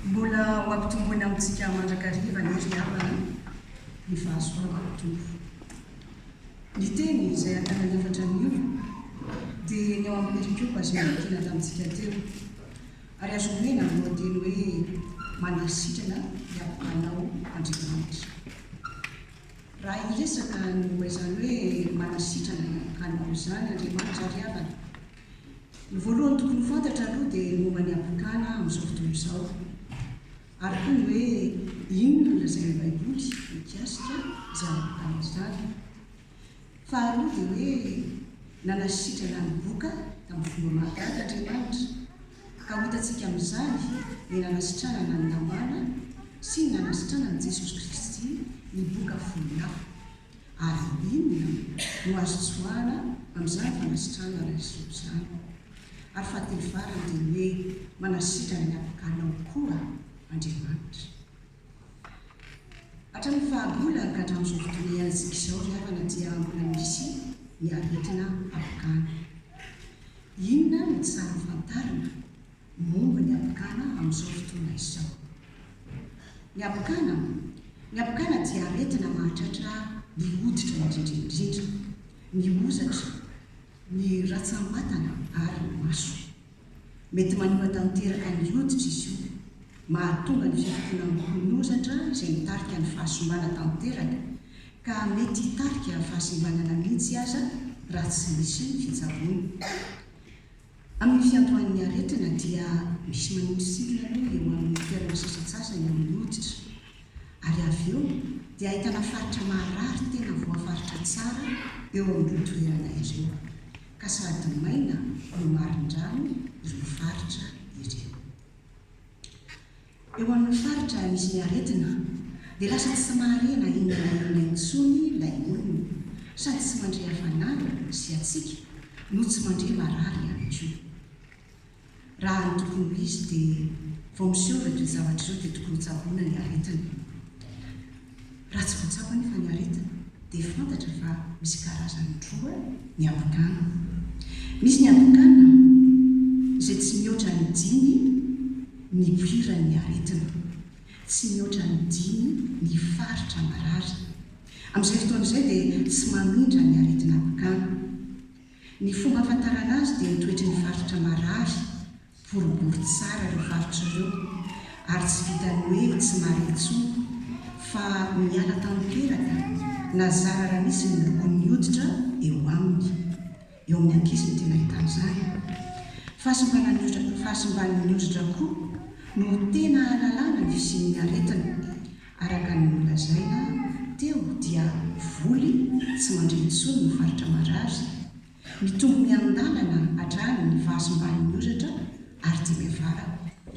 mbola ho ampitomboina amintsika mandrakariva ny hery havana ny fahasoavam-tombo. Ny teny izay antanany efatra anio dia ny ao amin'ny perikiopa azo miakina tamintsika teo, ary azo omena no teny hoe manasitrana hiapokanao Andriamanitra. Raha iresaka no izany hoe manasitrana hiapokanao izany Andriamanitra ry havana, ny voalohany tokony fantatra aloha dia momba ny apokana amin'izao fotoana izao, ary koa ny hoe inona lazain'ny baiboly mikasika izany apokana izany. Faharoa dia hoe nanasitrana ny boka tamin'ny fomba mahagaga Andriamanitra, ka ho hitantsika amin'izany ny nanasitranana ny namana sy ny nanasitranana ny Jesosy Kristy ny boka folahy, ary inona no azo tsoahana amin'izany fanasitrana Jesosy izany. Ary fahatelo farany dia hoe manasitrana ny apokanao koa Andriamanitra. Hatramin'ny fahabola ka hatramin'izao fotoana ialantsika izao ry havana dia mbola misy ny aretina apokana. Inona no tsara fantarina momba ny apokana amin'izao fotoana izao? Ny apokana dia aretina mahatratra ny hoditra indrindra, ny ozatra, ny ratsamatana ary ny maso. Mety maniva tanteraka ny hoditra izy io, mahatonga ny fifokonan'ny ozatra izay mitarika ny fahasombana tanteraka, ka mety hitarika fahasimbanana mihitsy aza raha tsy misy ny fitsaboana. Amin'ny fiantohan'ny aretina dia misy manodidina aloha eo amin'ny toerana sasatsasany amin'ny hoditra, ary avy eo dia ahitana faritra marary tena voafaritra tsara eo amin'ny toerana ireo, ka sady maina no marin-drano ireo faritra ireo. Eo amin'ny faritra misy ny aretina dia lasa tsy samarena inona intsony ilay olona, sady tsy mandre hafanana sy atsika no tsy mandre marary ihany koa. Raha ny tokony ho izy dia vao miseho ireo zavatra izao dia tokony tsaboana ny aretina. Raha tsy voatsabo nefa ny aretina dia fantatra fa misy karazany roa ny apokana. Misy ny apokana izay tsy mihoatra ny dimy ny poiran'ny aretina, tsy mihoatra ny dimy ny faritra marary. Amin'izay fotoana izay dia tsy mamindra ny aretina apokana. Ny fomba ahafantarana azy dia mitoetry ny faritra marary, boribory tsara ireo faritra ireo, ary tsy vitany hoe tsy mary intsony, fa miala tanteraka na zara raha misy ny lokon'ny hoditra eo aminy. Eo amin'ny ankizy ny tena ahitana izany. Fahasimban'ny hoditra koa no tena ahalalana ny fisian'ny aretina, araka ny nolazaina teo dia voly tsy mandre intsony ny faritra marary, mitombo miandalana hatrany ny fahasimban'ny hoditra ary dia miavara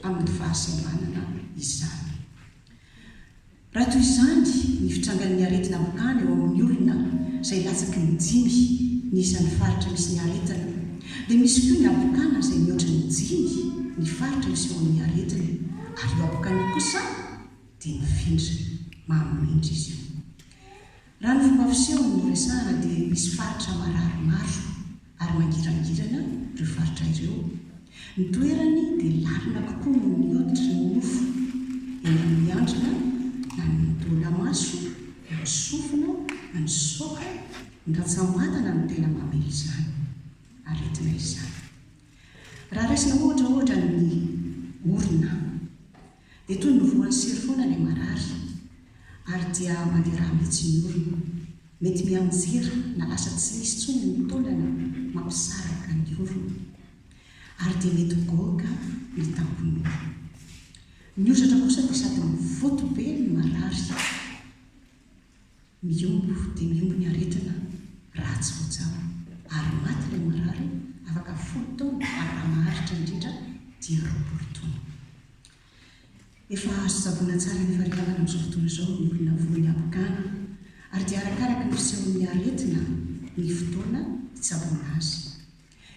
amin'ny fahasimbanana izany. Raha toy izany ny fitrangan'ny aretina apokana eo amin'ny olona izay latsaky ny dimy ny isan'ny faritra misy ny aretina, dia misy koa ny apokana izay mihoatra ny dimy ny faritra misy eo amin'ny aretina, ary io apokana kosa dia mifindra mahamindra izy io. Raha ny fomba fiseho no resahana dia misy faritra marary maro ary mangirangirana ireo faritra ireo. Ny toerany dia lalina kokoa noho ny hoditra ny nofo, eny amin'ny andrina na ny tolamaso, ny sofina, ny soka, ny ratsamatana no tena mamely izany aretina izany. Raha raisina ohatra ny orona dia toy ny voan'ny sery foana ilay marary, ary dia mandeha raha mihitsy ny orona, mety mianjera na lasa tsy misy tsony ny taolana mampisaraka ny orona, ary dia mety goaka ny tampony orona. Ny ozatra kosa dia sady mivoto be ny marary, miombo dia miombo ny aretina raha tsy voatsabo, ary maty ilay marary afaka 10 taona ary raha maharitra indrindra dia 20 taona. Efa azo tsaboana tsara nefa ry havana amin'izao fotoana izao ny olona voan'ny apokana, ary dia arakaraka ny fisehon'ny aretina ny fotoana hitsaboana azy.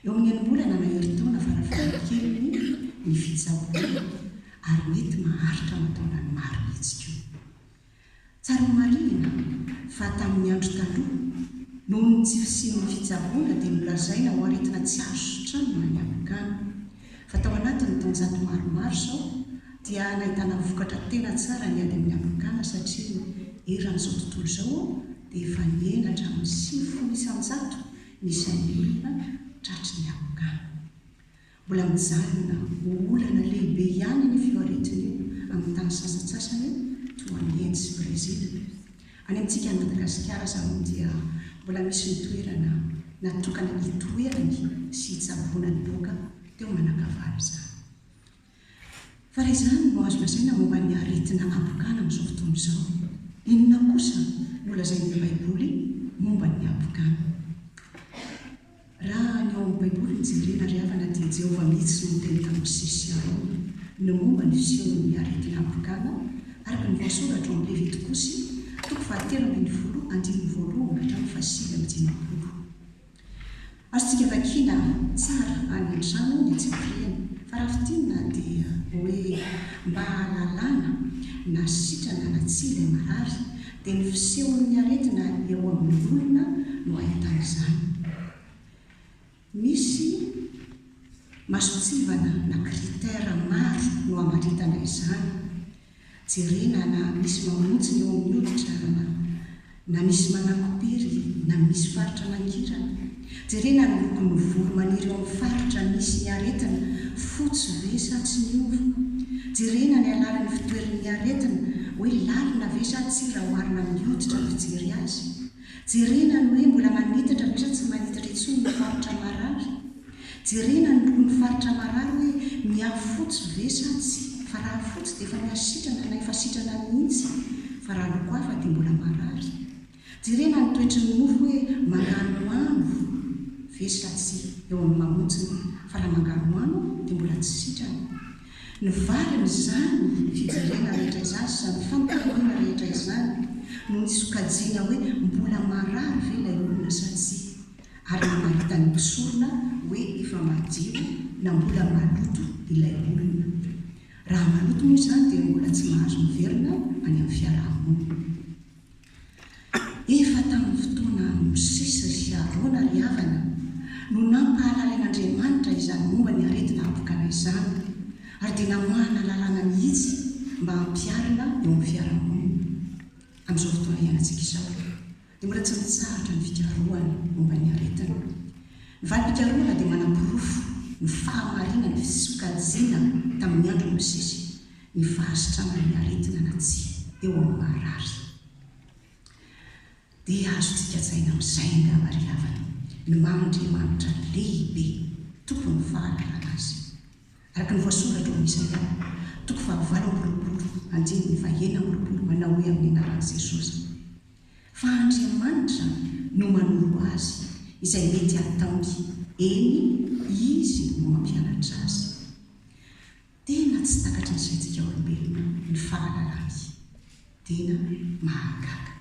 Eo amin'ny enim-bolana na herintaona farafahakeliny ny fitsaboana, ary mety maharitra mataona ny maro mihitsy koa. Tsara marihina fa tamin'ny andro taloha noho ny tsy fisian'ny fitsaboana dia nolazaina ho aretina tsy azo sotrana ny apokana, fa tao anatiny taonjato maromaro izao dia nahitana vokatra tena tsara ny ady amin'ny apokana satria eran'izao tontolo izao dia efa nienatra amin'ny 5,100 ny sain'ny olona tratry ny apokana. Mbola mijanona olana lehibe ihany ny fioaretiny io amin'ny tany sasatsasany toa ny Inde sy Brésil. Any amintsika ny Madagasikara izany dia mbola misy ny toerana natokana hitoerany sy hitsaboana ny boka teo manakavary izany. Fa raha izany no azo lazaina momba ny aretina apokana amin'izao fotoana izao, inona kosa no lazain'ny Baiboly momba ny apokana? Raha ny ao amin'ny Baiboly ny jerena ry havana dia Jehovah mihitsy no miteny tamin'ny Mosesy Aron ny momba ny fisehon'ny aretina apokana araka ny voasoratra ao amin'ny Levitikosy 7:20-9:20. Azontsika vakiana tsara any an-trano ny tsikirihana, fa raha fitinina dia hoe mba hahalalana na sitrana na tsy ilay marary dia ny fisehon'ny aretina eo amin'ny olona no ahitana izany. Misy masotsivana na kritera maro no hamaritana izany. Jerena na misy mamontsy eo amin'ny hoditra na misy manakopiry na misy faritra mangirana. Jerena ny lokon'ny volo maniry eo amin'ny faritra misy ny aretina, fotsy ve sa tsy miova. Jerena ny alalan'ny fitoerin'ny aretina hoe lalina ve sa tsy raha oharina amin'ny hoditra ny fijery azy. Jerena ny hoe mbola manitatra ve sa tsy manitatra intsony ny faritra marary. Jerena ny lokon'ny faritra marary hoe miafo fotsy ve sa tsy, fa raha fotsy dia efa miasitrana na efa sitrana mihitsy, fa raha loko hafa dia mbola marary. Jerena ny toetry ny mofo hoe manganoano ve sa tsy eo amin'ny mamontsiny, fa raha manganoano dia mbola tsy sitrana. Ny valiny izany fijerena rehetra izany sy ny fampirina rehetra izany no ny sokajiana hoe mbola marary ve ilay olona sa tsy, ary maritany mpisorona hoe efa madio na mbola maloto ilay olona. Raha maloto moa izany dia mbola tsy mahazo miverina any amin'ny fiarahamonina. Efa tamin'ny fotoana Mosesy sy Arona ry havana no nampahalalan'Andriamanitra izany momba ny aretina apokana izany, ary dia namoahana lalàna mihitsy mba hampiarina eo amin'ny fiarahamonina. Amin'izao fotoana iainantsika izao dia mbola tsy mitsahatra ny fikarohana momba ny aretina. Ny valim-pikarohana dia manam-porofo ny fahamarinana ny fisokajiana tamin'ny andro Mosesy ny fahasitrana ny aretina na tsy eo amin'ny marary. Dia azontsika tsaina amin'izay angamba ry havana ny mahandriamanitra lehibe tokony fahalalana azy. Araka ny voasoratra ao Isaia 49:9 manao hoe amin'ny anaran'i Jesosy: fa Andriamanitra no manoro azy izay mety ataony, eny izy no mampianatra azy. Tena tsy takatra ny saintsika olombelona ny fahalalana, tena mahagaga.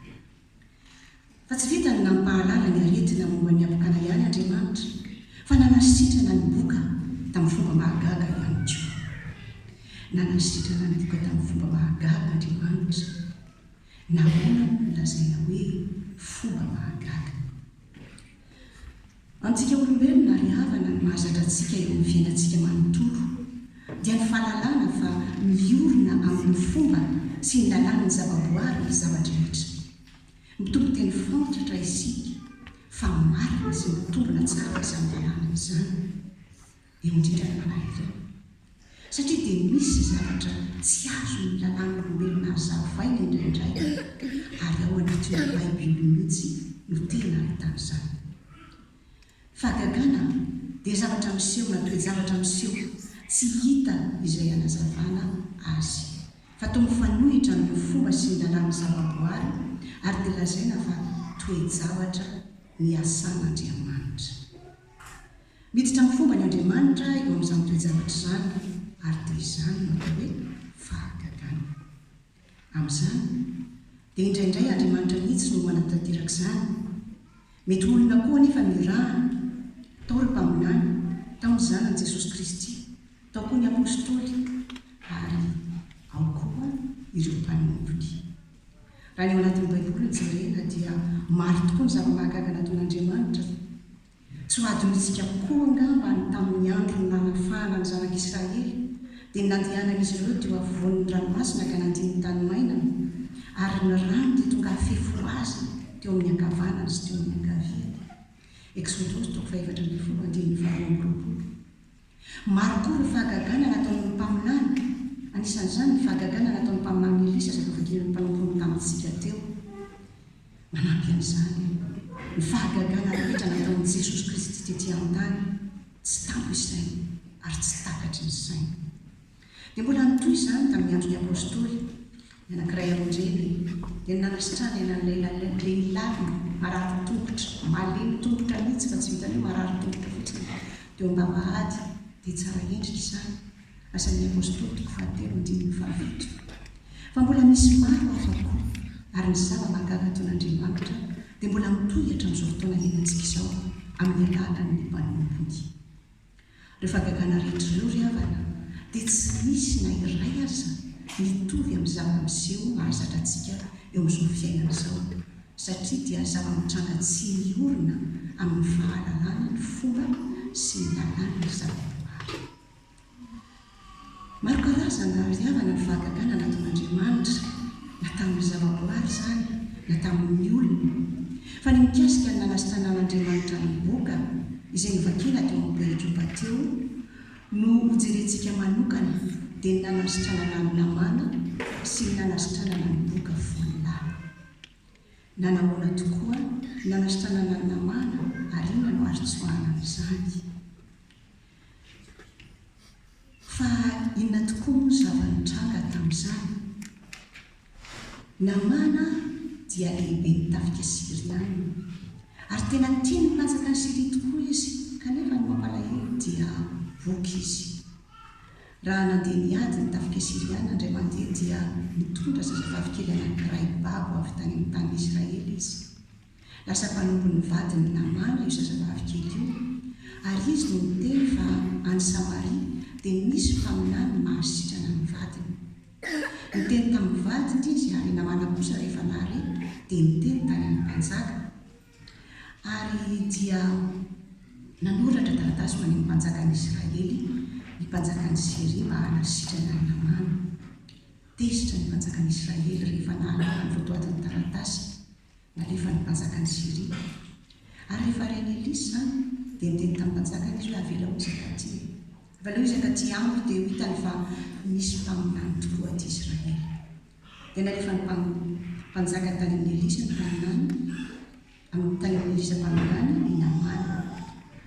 Fa tsy vitany nampahalala ny aretina momba ny apokana ihany Andriamanitra, fa nanasitrana ny boka tamin'ny fomba mahagaga ihany koa. Nanasitrana ny boka tamin'ny fomba mahagaga Andriamanitra, na hoana no lazaina hoe fomba mahagaga. Antsika olombelona ry havana ny mahazatra antsika eo amin'ny fiainantsika manontolo dia ny fahalalana fa miorina amin'ny fomba sy ny lalàn'ny zavaboary ny zavatra rehetra. Mitombo teny fantatra isika fa marina sy mitombona tsara izany lalàna izany eo indrindra ny manahirana. Satria dia misy zavatra tsy azo ny lalàn'olombelona hazavaina indraindray, ary ao anatin'ny Baiboly mihitsy no tena ahitana izany. Fahagagana dia zavatra miseho na toe-javatra miseho tsy hita izay hanazavana azy, fa toa mifanohitra amin'ny fomba sy ny lalàn'ny zavaboary, ary dia lazaina fa toe-javatra ny asan'Andriamanitra. Miditra amin'ny fomba ny Andriamanitra eo amin'izany toe-javatra izany, ary dia izany no atao hoe fahagagana. Amin'izany dia indraindray Andriamanitra mihitsy no manatanteraka izany. Mety olona koa anefa mirahana, tao ry mpaminany, tao ny zanany Jesosy Kristy, tao koa ny apôstôly, ary ao koa ireo mpanompony. Raha ny ao anatin'ny Baiboly jerena dia maro tokoa ny zava-mahagaga nataon'Andriamanitra. Tsy ho adintsika koa angamba ny tamin'ny andro nanafahana ny zanak'Israely dia nandehanan'izy ireo teo afovoan'ny ranomasina ka nandiny tany mainana ary ny rano dia tonga hafefo azy teo amin'ny ankavanana sy teo amin'ny ankaviany. Exodus 4:24. Maro koa ireo fahagagana nataon'ny mpaminany, anisan'izany ny fahagagana nataon'ny mpaminany Elisa izay novakian'ny mpanompono tamintsika teo. Manampy an'izany ny fahagagana rehetra nataon'i Jesosy Kristy tetỳ an-tany tsy tampo isainy ary tsy takatry ny sainy. Dia mbola nitoy izany tamin'ny andron'ny apôstôly, ny anankiray aronjely dia nanasitrana enan'ilay lehilahy marary tongotra, malemy tongotra mihitsy fa tsy vitany hoe marary tongotra fotsiny teo am-bavahady. Dia tsara endrika izany asan'ny apôstôly 7:7. Fa mbola misy maro hafa koa ary ny zava-mahagaga ataon'Andriamanitra dia mbola mitohy hatramin'izao fotoana iainantsika izao amin'ny alalan'ny mpanompony. Rehefa fahagagana rehetra ireo ry havana dia tsy misy na iray aza mitovy amin'ny zava-miseho mahazatra antsika eo amin'izao fiainana izao, satria dia zava-mitranga tsy miorina amin'ny fahalalana ny fomba sy ny lalàna zava-boary. Maro karazana ry havana ny fahagagana nataon'Andriamanitra, na tamin'ny zava-boary izany na tamin'ny olona. Fa ny mikasika ny nanasitrana an'Andriamanitra ny boka izay novakiana teo amin'ny pejy teo no hojerentsika manokana dia ny nanasitranana ny namana sy ny nanasitranana ny boka voalahy. Nanahoana tokoa ny nanasitranana ny namana ary inona no aritsoahana izany. Fa inona tokoa no zava-nitranga tamin'izany? Namana dia lehibe nitafika Siriana ary tena tiany mpanjaka ny Siria tokoa izy, kanefa ny mampalahelo dia boky izy. Raha nandeha niady nitafika Siriana indray mandeha dia nitondra zazavavy kely anankiray babo avy tany amin'ny tany Israely izy. Lasa mpanompony vadiny namana io zazavavy kely io, ary izy no miteny fa any Samaria dia misy mpaminany mahasitrana ny vadiny. Niteny tamin'ny vadiny izy ary namana kosa rehefa nahare dia niteny tany amin'ny mpanjaka. Ary dia nanoratra taratasy ho an'ny mpanjakan'ny Israely, ny mpanjakan'ny Siria mba hanasitrana ny namana. Tesitra ny mpanjakan'ny Israely rehefa nahalala ny votoatin'ny taratasy nalefa ny mpanjakan'ny Siria. Ary rehefa reny Elisa izany dia niteny tamin'ny mpanjakany izy hoe avela ho izaka aty. Avelao izaka aty amiko dia ho hitany fa misy mpaminany tokoa aty Israely. Dia nalefa ny mpanjaka tany amin'ny Elisa ny mpaminany, amin'ny tany amin'ny Elisa mpaminany ny namana.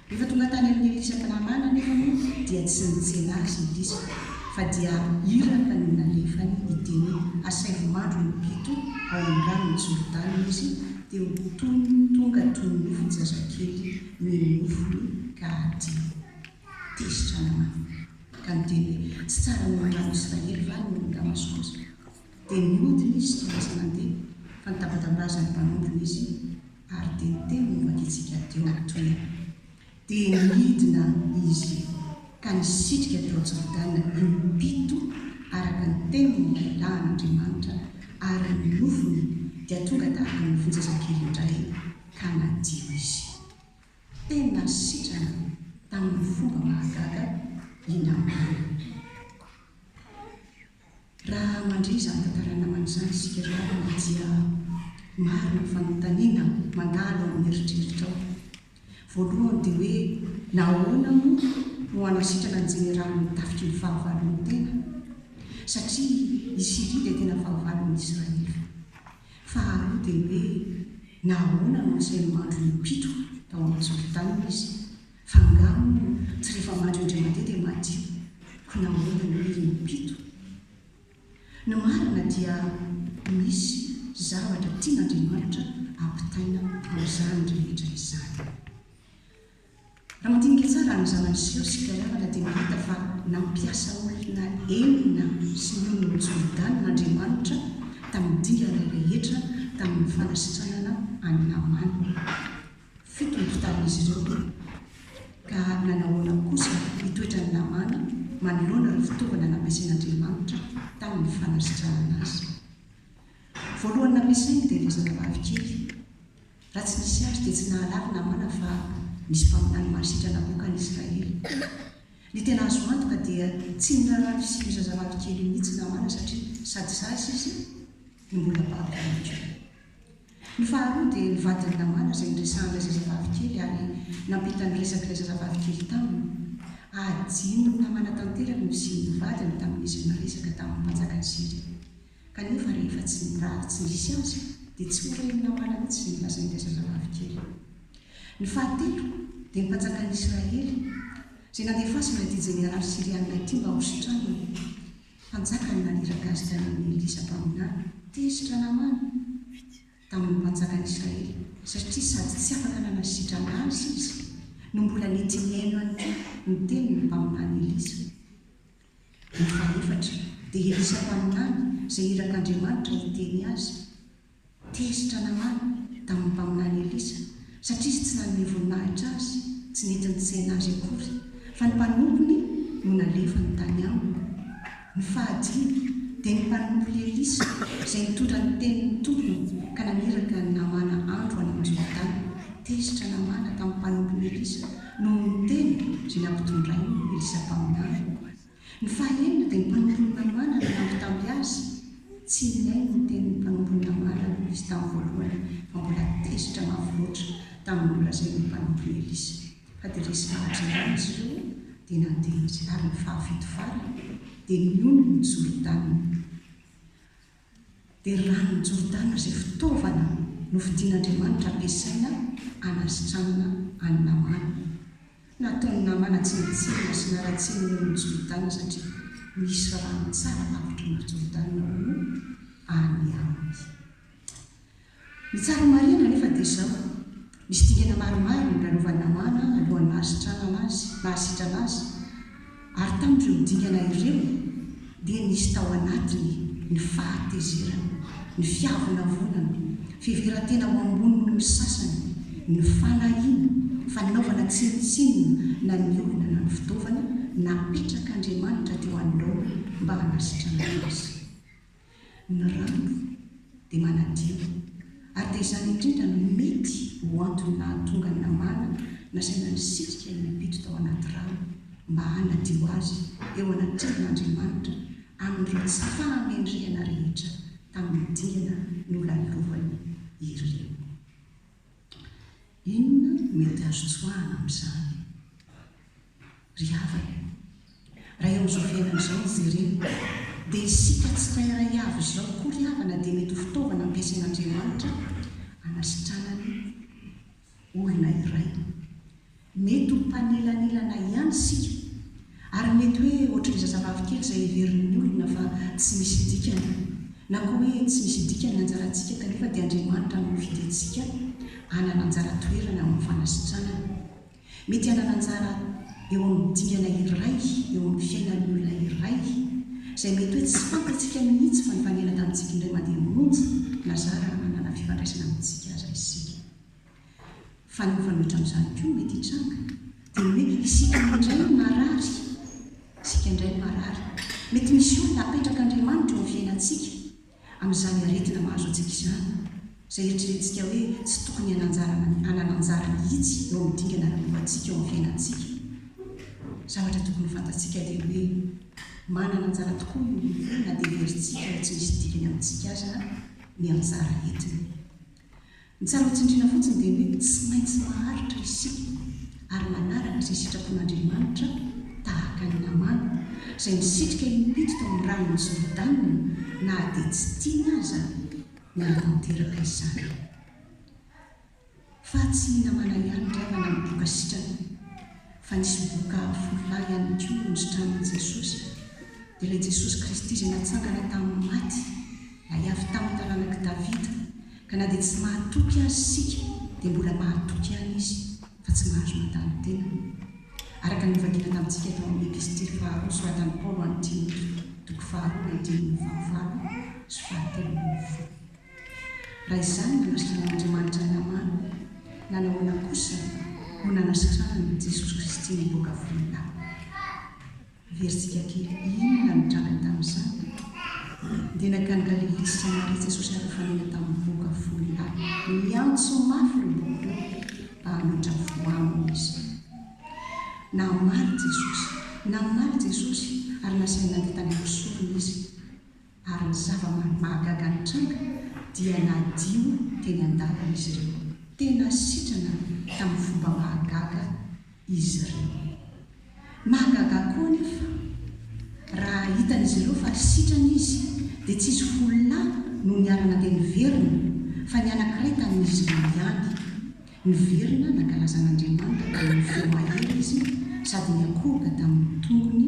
Rehefa tonga tany amin'ny Elisa mpaminany nefa dia tsy nitsena azy Elisa, fa dia iraka ny nalefany iteny asaivomandro ny pito ao amin'ny rano ny Jordana izy dia tonga toy ny nofony zazakely ny nofony ka adio. Tesitra namana ka niteny tsy tsara ny rano Israely va ny olon-gamasy kosa. Dia niodina izy tsy lasa mandeha fa nitabatabazany mpanompony izy ary dia niteny novakitsika teo toy. Dia nidina izy ka nisitrika teo Jordana impito araka ny teniny ilahin'Andriamanitra ary ny nofony dia tonga tahaka ny nofony zazakely indray ka nadio izy. Tena sitrana tamin'ny fomba mahagaga inamana. Raha mandray izany tantara namana izany isika ravana dia maro ny fanontaniana mandalo amin'ny eritreritra ao. Voalohany dia hoe nahoana moa no hanasitrana ny jeneraly nitafiky ny fahavalon'ny tena, satria i Siria dia tena fahavalon'ny Israely. Faharoa dia hoe nahoana no asainy mandro impito tao amin'ny Jordana izy, fa angamo tsy rehefa mandro indray mandeha dia madio, ko nahoana no hoe impito. Ny marina dia misy zavatra tian'Andriamanitra ampitaina amin'izany rehetra izany. Raha mandinika tsara ny zava-niseho sika ravana dia mahita fa nampiasa olona enina sy ny olona Jordana n'Andriamanitra tamin'ny dingana rehetra tamin'ny fanasitranana any namana. 7 ny fitalin'izy ireo ka nanahoana kosa hitoetra ny namana manoloana ireo fitaovana nampiasain'Andriamanitra tamin'ny fanasitranana azy. Voalohany nampiasainy dia ilay zazavavy kely. Raha tsy nisy azy dia tsy nahalala namana fa nisy mpaminany mahasitrana boka ny Israely. ny tena azo antoka dia tsy nirarano sikiza zavavykely mihitsy namana satria sady zasy izy no mbola babyko. Ny faharoa dia nivadiny namana izay niresahan'ilay zazavavykely ary nampitany resaka ilay zazavavykely taminy. Adino namana tanteraka ny sy nivadiny tamin'izy niresaka tamin'ny mpanjaka ny Siria. Kanefa rehefa tsy nisy azy dia tsy horeny namana mihitsy izay nilazain'ilay zazavavykely. Ny fahatelo dia ny mpanjaka ny Israely izay nandefasina dia jenerali Siriana ity mba hositraniny. Mpanjaka ny naniraka azy tany amin'ny Elisa mpaminany tezitra namana tamin'ny mpanjaka ny Israely satria sady tsy afaka nanasitrana azy izy no mbola netinyhaino ny teniny mpaminany Elisa. Ny fahaefatra dia Elisa mpaminany izay irak'Andriamanitra hiteny azy tezitra namana tamin'ny mpaminany Elisa satria izy tsy nanome voninahitra azy, tsy nety nitsaina azy akory fa ny mpanompony no nalefa ny tany aminy. Ny fahadimy dia ny mpanompony Elisa izay nitondra ny tenin'ny tompony ka naniraka ny namana andro any amin'ny Jordana tezitra namana tamin'ny mpanompony Elisa no niteny izay nampitondray Elisa mpaminany. Ny fahaenina dia ny mpanompony namana no nampitampy azy tsy niaino ny tenin'ny mpanompony namana izy tamin'ny voalohany fa mbola tezitra mafy loatra tamin'ny nolazain'ny mpanompony Elisa. Fa dia resy izy ireo dia nandeha izy ary ny fahafito farany dia niono ny Jordana. Dia ranony Jordana izay fitaovana no fidian'Andriamanitra ampiasaina hanasitranana any namana. Nataony namana tsy mitsena sy naratsiny ny Jordana satria misy rano tsara lavitra ny Jordana no any aminy. Ny tsara marina nefa dia izao misy dingana maromaro ny lalovan'ny namana alohan'ny nahasitrana azy ary tamin'ireo dingana ireo dia nisy tao anatiny ny fahatezerana, ny fiavonavonana, fiveran-tena ho amboniny ny sasany, ny fanahiana, fanaovana tsinitsinina na ny olona na ny fitaovana napetrak'Andriamanitra teo anoloana mba hanasitrana azy. Ny rano dia manadio ary dia izany indrindra no mety ho antony nahatonga ny namana nasaina nisitrika nipito tao anaty rano mba hanadio azy eo anatrehan'Andriamanitra amin'ireo tsy fahamendrehana rehetra tamin'ny dingana nolalovany ireo. Inona mety azo tsoahana amin'izany? Ry havana, raha eo amin'izao fiainan'izao jerena dia isika tsirairay avy izao koa ry havana dia mety ho fitaovana ampiasain'Andriamanitra hanasitranany olona iray. Mety ho mpanelanelana ihany sika ary mety hoe ohatran'ny zazavavykely izay heverin'ny olona fa tsy misy dikany na koa hoe tsy misy dikany ny anjarantsika kanefa dia Andriamanitra no mifidy hanana anjara toerana amin'ny fanasitranana. Mety hanana anjara eo amin'ny dingana iray, eo amin'ny fiainan'ny olona iray izay mety hoe tsy fantatsika mihitsy fa ny fanena tamintsika indray mandeha monja nazara hanana fifandraisana amintsika aza isika. Fa ny mifanohitra amin'izany koa mety hitranga dia hoe isika indray marary. Mety misy olona apetrak'Andriamanitra eo amin'ny fiainantsika amin'izany aretina mahazo antsika izany izay eritreretintsika hoe tsy tokony hanana anjara mihitsy eo amin'ny dingana nalovantsika eo amin'ny fiainantsika. Zavatra tokony fantatsika dia hoe manana anjara tokoa na dia herintsika hoe tsy misy dikany amintsika aza ny anjara entiny. Ny tsara ho tsindriana fotsiny dia hoe tsy maintsy maharitra isika ary manaraka izay sitrapon'Andriamanitra tahaka ny namana izay nisitrika impito tao amin'ny ranony Jordana na dia tsy tiana aza ny anatanteraka izany. Fa tsy namana ihany ry havana miboaka sitrana fa nisy boka folahy ihany koa nositranin'i Jesosy. Dia ilay Jesosy Kristy izay natsangana tamin'ny maty ilay avy tamin'ny taranak'i Davida ka na dia tsy mahatoky azy sika dia mbola mahatoky ihany izy fa tsy mahazo mandany tena. Araka ny nivakiana tamintsika tao amin'ny epistily faharoa soratan'i Paolo an'ny Timothée, toko faharoa andininy fahavalo sy fahatelon'ny folo. Raha izany no nanasitrana namana, nanahoana kosa no nanasitranany Jesosy Kristy niboaka folahy. Veritsika kely inona nitranga tamin'izany dia nakany Galilea sy Samaria Jesosy ary fanena tamin'ny boaka folahy. Miantso mafy ireo boka ireo mba hametra voaminy izy. Namaly Jesosy naminaly Jesosy ary nasaina nandeha tany ampisorona izy, ary ny zava-mahagaga ny tranga dia nadio teny an-dalana izy ireo. Tena sitrana tamin'ny fomba mahagaga izy ireo. Mahagaga koa nefa raha hitan'izy ireo fa sitrana izy dia tsy izy fololahy no niarana dia niverina, fa ny anankiray tamin'izy ireo ihany. Niverina nankalazan'Andriamanitra tamin'ny fo mahery izy, sady niakohoka tamin'ny tongony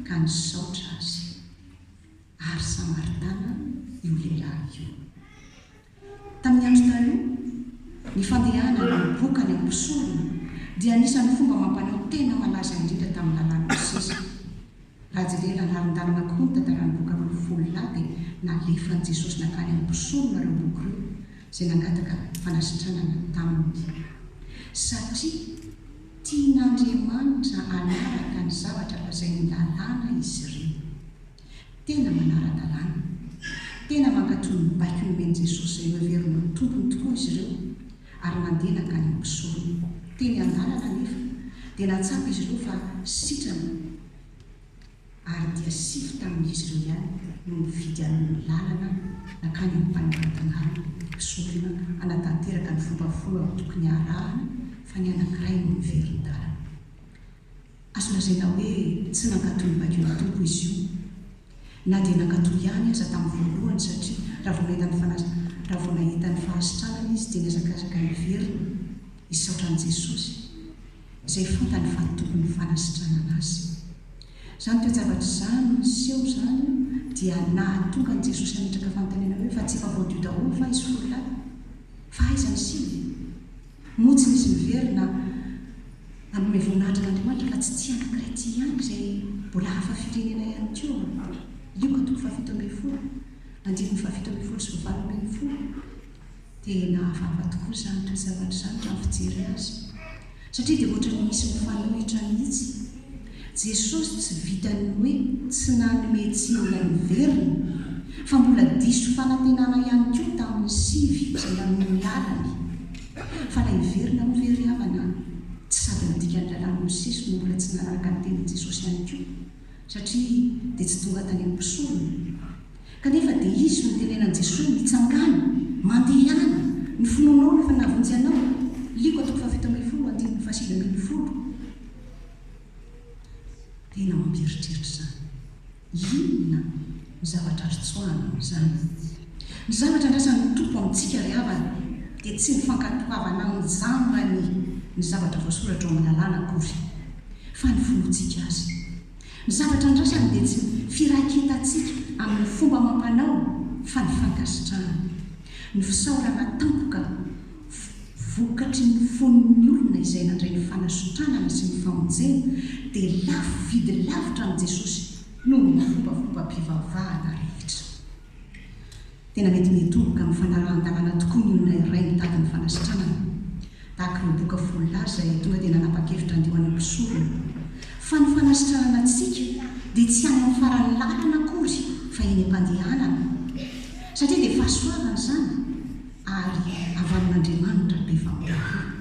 ka nisaotra azy, ary samaritana io lehilahy io. Tamin'ny andro taloha, ny fandehana ny boka ny ampisorona dia anisan'ny fomba mampanao tena malaza indrindra tamin'ny lalàna Mosesy. Raha jerena naron-dalana koa ny tantaran'ny boka folo lahy dia nalefan'i Jesosy nakany ampisorona ireo boky ireo izay nangataka fanasitranana taminy, satria tian'Andriamanitra anaraka ny zavatra lazain'ny lalàna izy ireo. Tena manara-dalàna, tena mankatoy ny baiky nomeny Jesosy izay hoeverina ny tompony tokoa izy ireo, ary mandeha nakany ampisorona. Teny an-dalana nefa dia natsapa izy ireo fa sitrana, ary dia sify tamin'izy ireo ihany no mividy amin'ny lalana nakany amin'ny mpanompantanàna mpisorona anatanteraka ny fombafolo ao tokony arahana, fa ny anankiray no miverin-dalana. Azo lazaina hoe tsy nankatoy ny baiky ny tompo izy io, na dia nankatoy ihany aza tamin'ny voalohany, satria raha vao nahita ny fahasitranana izy dia niazakazaka miverina isaotra an' Jesosy izay fantany fa tokony fanasitranana azy. Izany toe-javatra izany no seho izany dia nahatonga an' Jesosy hametraka fanontaniana hoe fa tsy efa voadio daholo fa izy fololahy, fa aiza ny siny? Motsiny izy miverina hanome voninahitra an'Andriamanitra, fa tsy tia anankiray ty ihany izay mbola hafa firenena ihany koa. Lioka toko fahafito ambin'ny folo, andininy fahafito ambin'ny folo sy valo ambin'ny folo. Tena hafahafa tokoa izany toe-javatra izany raha fijery azy, satria dia ohatrany misy mifanohitra mihitsy. Jesosy tsy vitany hoe tsy nanome tsinona miverina, fa mbola diso fanantenana ihany koa tamin'ny sivy izay nanome lalany, fa ilay miverina mivery havana tsy sady midika ny lalàna Mosesy no mbola tsy nanaraka ny tenin'i Jesosy ihany koa, satria dia tsy tonga tany ampisorona. Kanefa dia izy no tenenan'i Jesosy mitsangana, mandehana, ny finoanao no fa navonjy anao. Liko atoko fahafito ambin'ny folo, andininy fahasivy ambin'ny folo. Tena mamperitreritra izany. Inona ny zavatra ritsoahana izany? Ny zavatra andrasan'ny tompo amintsika ry havana dia tsy ny fankatoavana amin'ny zambany ny zavatra voasoratra ao amin'ny lalàna akory, fa ny fonontsika azy. Ny zavatra andrasany dia tsy firaiketantsika amin'ny fomba mampanao, fa ny fankasitrahana. Ny fisaorana tampoka vokatry ny fon'ny olona izay nandray ny fanasotranana sy ny famonjena dia lafo vidy lavitra amin'ny Jesosy noho ny fombafomba-pivavahana rehetra. Tena mety mitomboka amin'ny fanarahan-dalàna tokoa ny olona iray mitady ny fanasitranana, tahaka ireo boka folo lahy izay tonga dia nanapa-kevitra andeha ho any ampisorona. Fa ny fanasitranana antsika dia tsy any amin'ny faran'ny lalana akory, fa eny am-pandehanana, satria dia fahasoavana izany ary avanin'Andriamanitra be famorahana.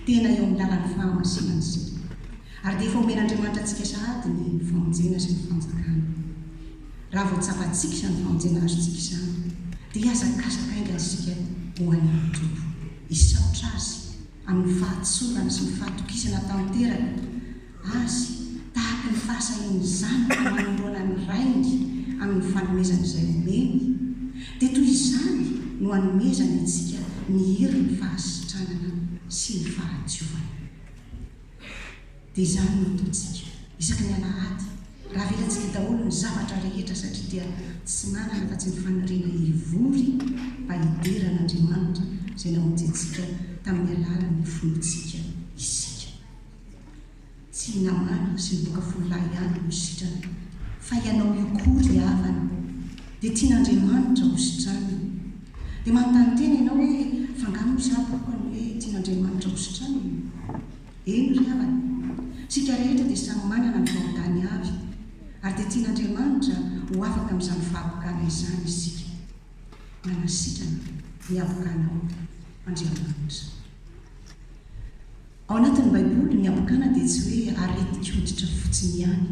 Tena eo amin'ny lalany fahamasinana izay, ary dia efa omen'Andriamanitra antsika sahady ny famonjena sy ny fanjakana. Raha voatsapantsika izany famonjena azontsika izany dia hiazakazaka aingana isika ho any amin'ny tompo, hisaotra azy amin'ny fahatsorana sy ny fahatokisana tanteraka azy, tahaka ny fahasahian'ny zanaka manoloana ny rainy amin'ny fanomezana izay omeny. Dia toy izany no hanomezana antsika ny hery ny fahasitranana sy ny fahadiovana. Dia izany no ataontsika isaky ny alahady, raha velantsika daholo ny zavatra rehetra, satria dia tsy manana fa tsy ny faniriana hivory mba hideran'Andriamanitra izay namonjentsika tamin'ny alalan'ny fonontsika isika. Tsy namana sy ny boka folo lahy ihany no sitrana, fa ianao io kory havana dia tian'Andriamanitra ho sitrana. Dia manontany tena ianao hoe fangano zavokany hoe tian'Andriamanitra ho sitrana. Eny ry havana, sika rehetra dia samy manana ny fahotany avy, ary dia tian'Andriamanitra ho afaka amin'izany fahabokana izany isika. Manasitrana ny abokana ao Andriamanitra. ao anatin'ny baiboly ny abokana dia tsy hoe areti-koditra fotsiny ihany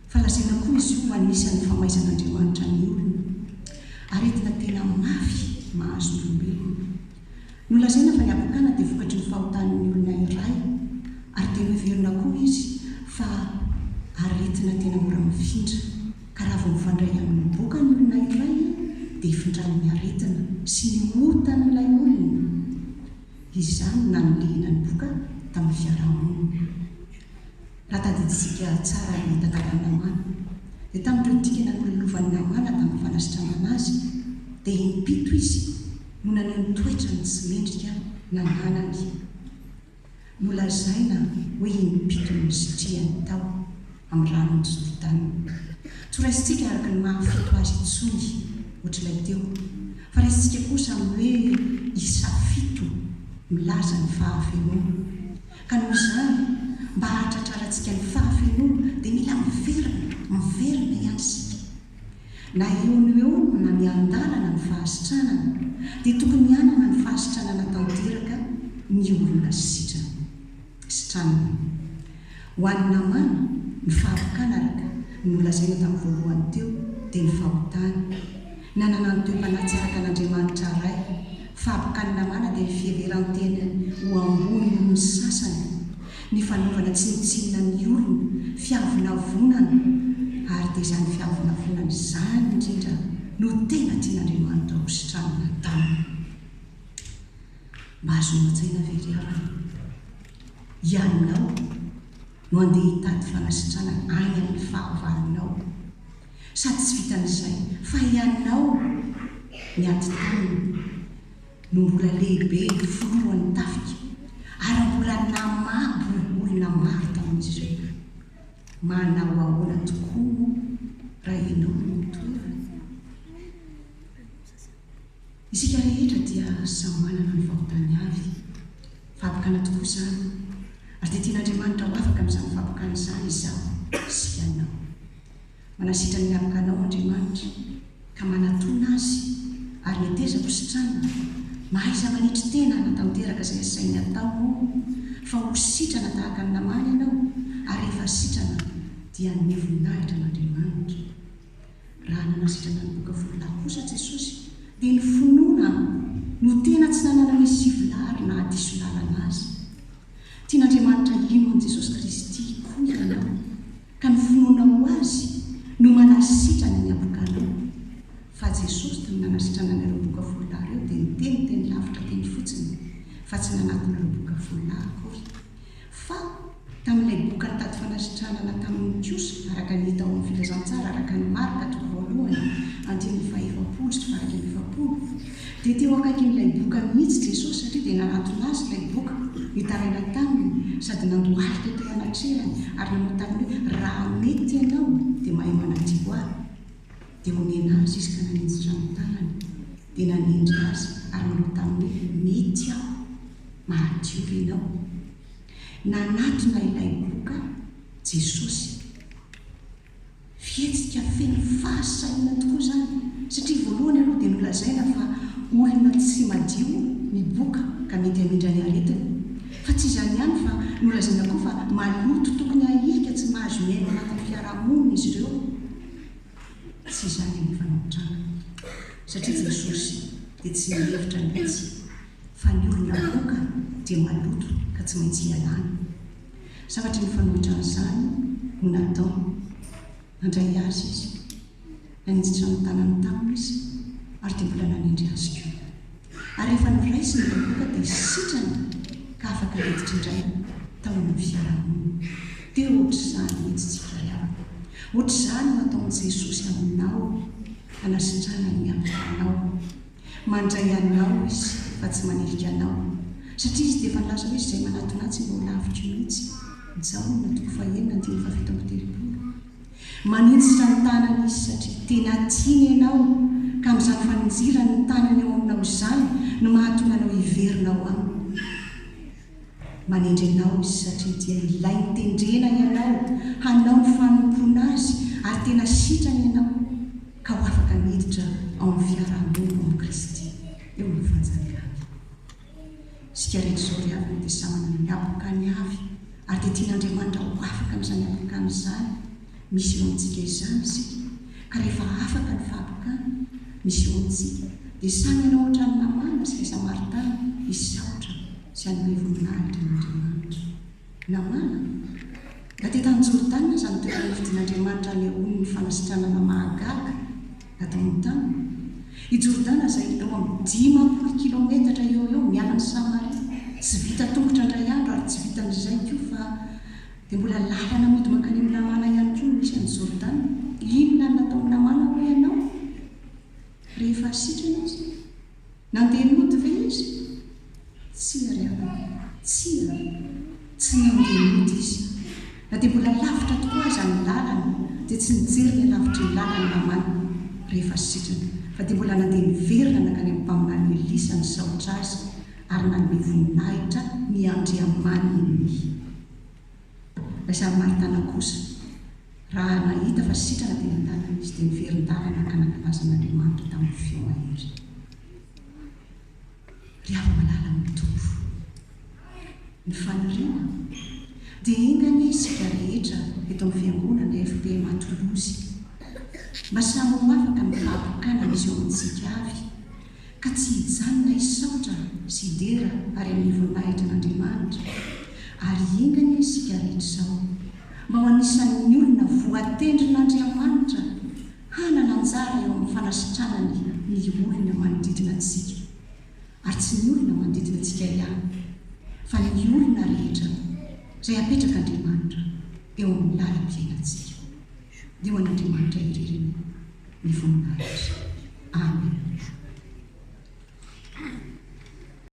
fa lazaina koa izy io anisan'ny famaizan'andriamanitra ny olona aretina tena mafy mahazo ny olombelona no lazaina fa ny abokana dia vokatry ny fahotan'ny olona iray ary tena verina koa izy fa aretina tena mora mifindra ka raha vao mifandray amin'ny boka ny olona iray dia ifindran'ny aretina sy ny otan'ilay olona izy zany na nylehina ny boka tamin'ny fiarahamonina raha tadidisika tsara ny tantaran'ny Namana dia tamin'ireo dikana nololovan'ny Namana tamin'ny fanasitranana azy dia impito izy no naneho ny toetrany tsy mendrika nananany nolazaina hoe impito ny sitriany tao amin'ny ranony Jordana tsy raisitsika araka ny mahafito azy itsony ohatr'ilay teo fa raisitsika kosa hoe isa fito milaza ny fahafenoana ka noho izany mba hahatratrarantsika ny fahafenoana dia mila miverina ihany sika na eo no eo na miandalana ny fahasitranana dia tokony hanana ny fahasitranana tanteraka ny olona sitranana ho an'ny Namana ny fahabokana araka nolazaina tamin'ny voalohany teo dia ny fahotana nanana ny toe-panatsy araka an'Andriamanitra ray fahabokany Namana dia ny fiheverantena ho ambony ny sasany ny fanaovana tsinitsinina ny olona fiavonavonana ary dia izany fiavonavonana izany indrindra no tena tian'Andriamanitra ho sitranana taminy mba azo matsaina veryavana ianao no andeha hitady fanasitranana any amin'ny fahavalinao sady tsy vitan'izay fa ianao ny atitaniny no mbola lehibe foloan'ny tafika ary mbola namabo olona maro tamin'izy ireo manao ahoana tokoa raha ianao no mitoerana isika rehetra dia samy manana ny fahotany avy fahabokana tokoa izany ary dia tian'Andriamanitra ho afaka amin'izany fahabokana izany izaho sy ianao manasitrany ny abokanao Andriamanitra ka manatona azy ary netezako sitranana mahaiza manitry tena natanteraka izay asainy atao fa ho sitrana tahaka ny Namana ianao ary rehefa sitrana dia ny voninahitra n'Andriamanitra raha nanasitrana ny boka voalahy kosa Jesosy dia ny finoana no tena tsy nanana misy sivilary na hadiso lalana azy tian'Andriamanitra ino an' Jesosy Kristy koa ianao ka ny finoana ho azy no manasitrana ny abokanao fa Jesosy tany nanasitrana n'ireo boka voalahy ireo dia teny lavitra teny fotsiny fa tsy nanatin'ireo boka voalahy akory fa tamin'ilay boka nitady fanasitranana tamin'ny kosa araka ny hita ao amin'ny filazantsara araka ny Marka toko voalohany 9:20 dia teo akaikin'ilay boka mihitsy Jesosy satria dia nanatona azy ilay boka nitaraina taminy sady nandohalika teo anatrehany ary nanao taminy hoe raha mety ianao dia mahay manadio ahy dia homena azy izy ka nanenjitra ny tanany dia nanendry azy ary manao taminy hoe mety aho mahadiovy ianao nanatona ilay boka Jesosy fihetsika feno fahasahiana tokoa izany satria voalohany aloha dia nolazaina fa olona tsy madio ny boka ka mety hamindra ny aretina fa tsy izany ihany fa nolazaina koa fa maloto tokony ahika tsy mahazo miaina anatin'ny fiarahamonina izy ireo tsy izany ny fanaotrana satria Jesosy dia tsy mihevitra mihitsy fa ny olona boka dia maloto ka tsy maintsy ialana zavatra ny fanohitrana no natao nandray azy izy nanenjitra ny tanany taminy izy ary dia mbola nanendry azy koa ary rehefa noraisiny ilay boka dia sitrana ka afaka reditra indray tao amin'ny fiarahamonina dia ohatr'izany mihitsy tsika iavana ohatr'izany nataon'i Jesosy aminao hanasitrana ny abokanao mandray anao izy fa tsy manerika anao satria izy dia efa nilaza hoe izy izay manatona azy mbola lavitra mihitsy Jaona 9:7 manenjitra ny tanany izy satria tena tiany ianao ka amin'izany faninjirany ny tanany eo aminao izany no mahatonga anao hiverinao aminy manendry anao izy satria dia ilay nitendrena ianao hanao ny fanompona azy ary tena sitrany ianao ka ho afaka miditra ao amin'ny fiarahamonina amin'ny Kristy eo ny fanjakana sika rehetra zao ry avy dia samana miavaka ny avy ary dia tian'Andriamanitra ho afaka amin'izany avokany izany. Misy eo amintsika izany isika ka rehefa afaka ny fahavokana misy eo amintsika dia samy ianao ohatran'ny namana sy Samaritana isaotra sy hanome voninahitra n'Andriamanitra. Namana da tetan'ny Jordana izany toerana nividian'Andriamanitra ny on'ny fanasitranana mahagaga nataony tany. I Jordana izay eo amin'ny 50 kilometatra eo miala ny Samaria, tsy vita tongotra indray andro ary tsy vitan'izay koa fa dia mbola lalana mody mankany amin'ny namana ihany koa misy an'ny Jordana. Inona no nataony namana ho ianao? Rehefa sitrana izy nandeha mody ve izy? Tsy ry avana, tsy nandeha mody izy. Na dia mbola lavitra tokoa aza ny lalana dia tsy nijery ny lavitra ny lalana namana rehefa sitrana, fa dia mbola nandeha niverina nakany amin'ny mpaminany Elisa ny saotra azy ary nanome voninahitra ny Andriamaniny. Ilay Samaritana kosa raha nahita fa sitrana dia nandalana izy dia niverin-dalana ka nankalaza n'Andriamanitra tamin'ny feo mahery. Ry hava-malala mitombo ny faniriana dia ingany isika rehetra eto amin'ny fiangonana FP Matolozy mba samy ho afaka ny fahavokana misy eo amintsika avy ka tsy hijanona isaotra sy hidera ary amin'ny voninahitra n'Andriamanitra. Ary ingany isika rehetra izao mba ho anisan'ny olona voatendrin'Andriamanitra hanana anjara eo amin'ny fanasitranany ny olona manodidina antsika, ary tsy ny olona manodidina antsika ihany fa ny olona rehetra izay apetraka Andriamanitra eo amin'ny lalam-piainantsika. Dia ho an'Andriamanitra irery ny voninahitra. Amen.